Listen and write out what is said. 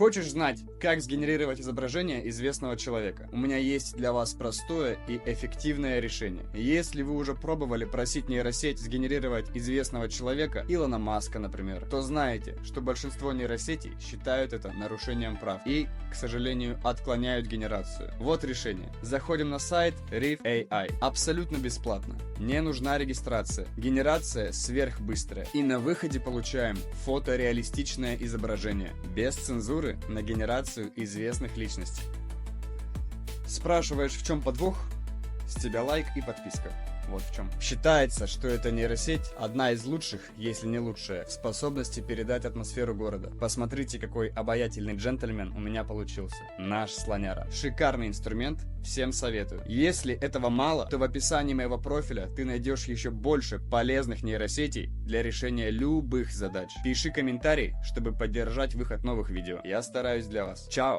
Хочешь знать, как сгенерировать изображение известного человека? У меня есть для вас простое и эффективное решение. Если вы уже пробовали просить нейросеть сгенерировать известного человека, Илона Маска, например, то знаете, что большинство нейросетей считают это нарушением прав и, к сожалению, отклоняют генерацию. Вот решение. Заходим на сайт Riff AI. Абсолютно бесплатно. Не нужна регистрация. Генерация сверхбыстрая. И на выходе получаем фотореалистичное изображение. Без цензуры на генерацию известных личностей. Спрашиваешь, в чем подвох? С тебя лайк и подписка. Вот в чем. Считается, что эта нейросеть одна из лучших, если не лучшая, в способности передать атмосферу города. Посмотрите, какой обаятельный джентльмен у меня получился. Наш слоняра. Шикарный инструмент, всем советую. Если этого мало, то в описании моего профиля ты найдешь еще больше полезных нейросетей для решения любых задач. Пиши комментарий, чтобы поддержать выход новых видео. Я стараюсь для вас. Чао!